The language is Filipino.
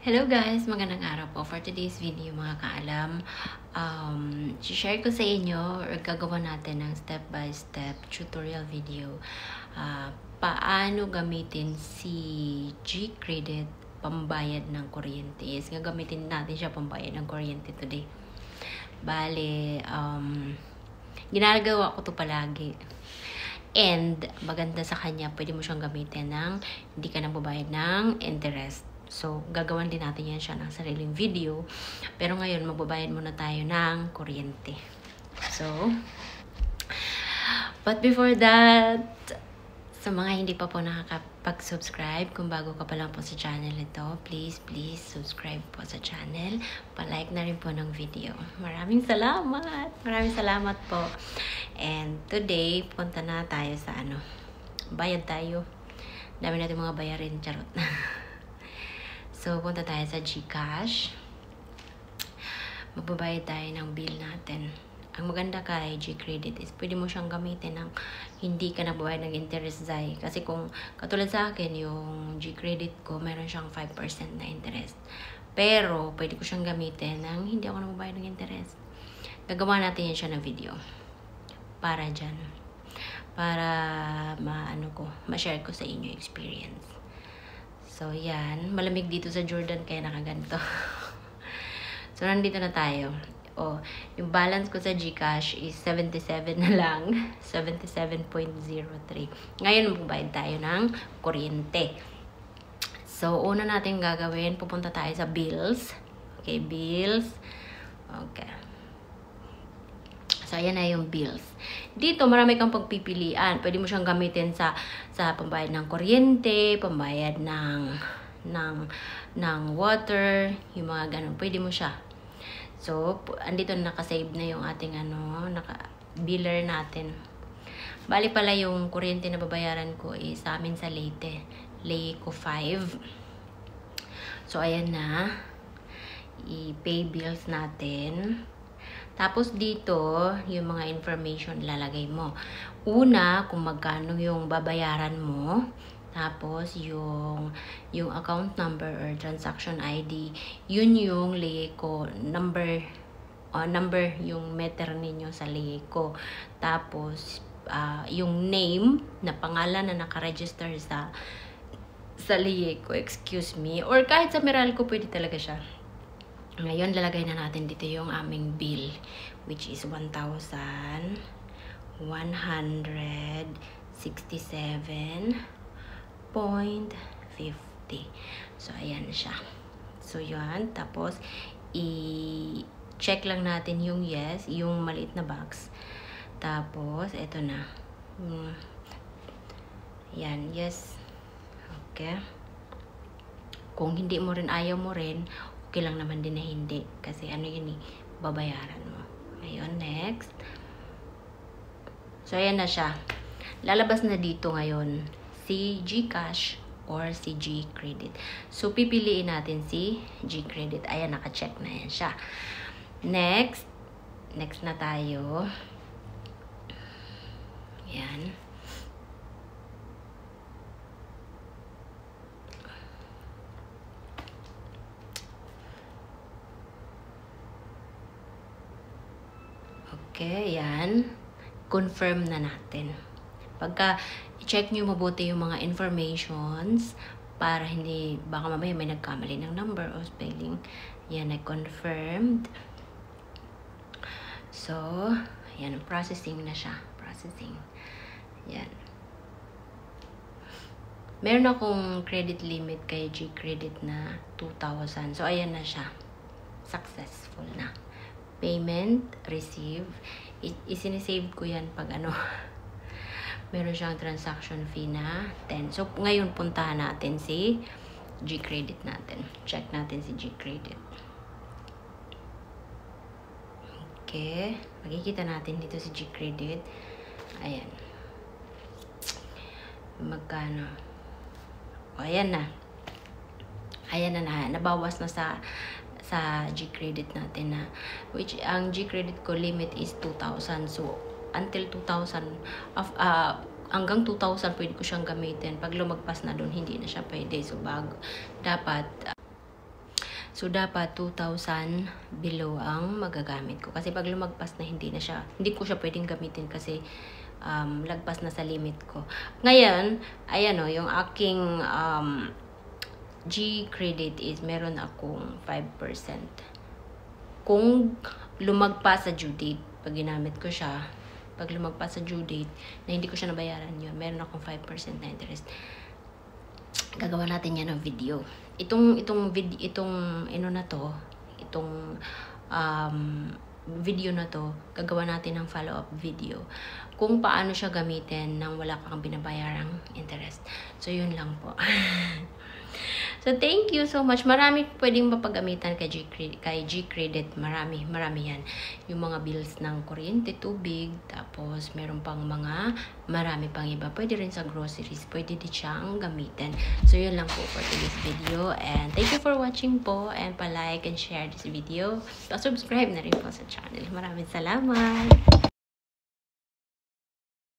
Hello guys! Magandang araw po. For today's video mga kaalam, share ko sa inyo or gagawa natin ng step-by-step tutorial video paano gamitin si G-Credit pambayad ng kuryente. Yes, gagamitin natin siya pambayad ng kuryente today. Bale, ginagawa ko to palagi. And maganda sa kanya, pwede mo siyang gamitin ng hindi ka nang babayad ng interest. So, gagawan din natin yan siya ng sariling video. Pero ngayon, magbabayad muna tayo ng kuryente. So, but before that, sa mga hindi pa po nakakapag-subscribe, kung bago ka pa lang po sa channel ito, please subscribe po sa channel. Pa-like na rin po ng video. Maraming salamat! Maraming salamat po. And today, punta na tayo sa bayad tayo. Dami natin mga bayarin, charot. So, punta tayo sa GCash. Magbabayad tayo ng bill natin. Ang maganda kay G-Credit is pwede mo siyang gamitin ng hindi ka nagbabayad ng interest, Zai. Kasi kung katulad sa akin, yung G-Credit ko, meron siyang 5% na interest. Pero, pwede ko siyang gamitin ng hindi ako nagbabayad ng interest. Gagawa natin yan siya ng video. Para dyan. Para ma-share ko sa inyo experience. So, yan. Malamig dito sa Jordan kaya nakaganto. So, nandito na tayo. Yung balance ko sa GCash is 77 na lang. 77.03. Ngayon, magbayad tayo ng kuryente. So, una natin gagawin, pupunta tayo sa bills. Okay, bills. Okay. So, ayan na yung bills. Dito, marami kang pagpipilian. Pwede mo siyang gamitin sa pambayad ng kuryente, pambayad ng water, yung mga ganun. Pwede mo siya. So, andito nakasave na yung ating biller natin. Bali pala yung kuryente na babayaran ko is sa amin sa Leyte. Leyco 5. So, ayan na. I-pay bills natin. Tapos dito, yung mga information lalagay mo. Una, kung magkano yung babayaran mo. Tapos, yung account number or transaction ID, yun yung Leyco number yung meter ninyo sa Leyco. Tapos, yung name na pangalan na nakaregister sa Leyco, excuse me. Or kahit sa Meralco, pwede talaga siya. Ngayon, lalagay na natin dito yung aming bill, which is 1,167.50. So, ayan siya. So, yan. Tapos, i-check lang natin yung yes, yung maliit na box. Tapos, eto na. Yan, yes. Okay. Kung hindi mo rin, ayaw mo rin, okay lang naman din na hindi. Kasi yun babayaran mo. Ngayon, next. So, ayan na siya. Lalabas na dito ngayon si GCash or si G-Credit. So, pipiliin natin si G-Credit. Ayan, naka-check na yan siya. Next. Next na tayo. Ayan. Okay, yan. Confirm na natin. Pagka i-check nyo mabuti yung mga informations para hindi, baka mamaya may nagkamali ng number o spelling. Yan, nag-confirmed. So, yan, processing na siya. Processing. Yan. Meron akong credit limit kay G-Credit na 2,000. So, ayan na siya. Successful na. Payment, receive. Isinisave ko yan pag meron siyang transaction fee na 10. So, ngayon puntahan natin si G-Credit natin. Check natin si G-Credit. Okay. Makikita natin dito si G-Credit. Ayan. Magkano? O, ayan na. Ayan na. Nabawas na sa G-Credit natin na, which ang G-Credit ko limit is 2,000. So, until 2,000, hanggang 2,000 pwede ko siyang gamitin. Pag lumagpas na doon, hindi na siya pwede. So, dapat So, dapat 2,000 below ang magagamit ko. Kasi pag lumagpas na, hindi ko siya pwedeng gamitin kasi lagpas na sa limit ko. Ngayon, ayan o, yung aking G-credit is meron akong 5%. Kung lumagpas sa due date, pag ginamit ko siya, pag lumagpas sa due date, na hindi ko siya nabayaran yun, meron akong 5% na interest. Gagawa natin yan ng video. Itong video na to, gagawa natin ng follow-up video kung paano siya gamitin nang wala kang binabayarang interest. So, yun lang po. So, thank you so much. Marami pwedeng mapagamitan kay G-Credit. Marami yan. Yung mga bills ng kuryente, tubig, tapos meron pang marami pang iba. Pwede rin sa groceries. Pwede din siyang gamitin. So, yun lang po for today's video. And thank you for watching po. And pa-like and share this video. Pa-subscribe na rin po sa channel. Maraming salamat.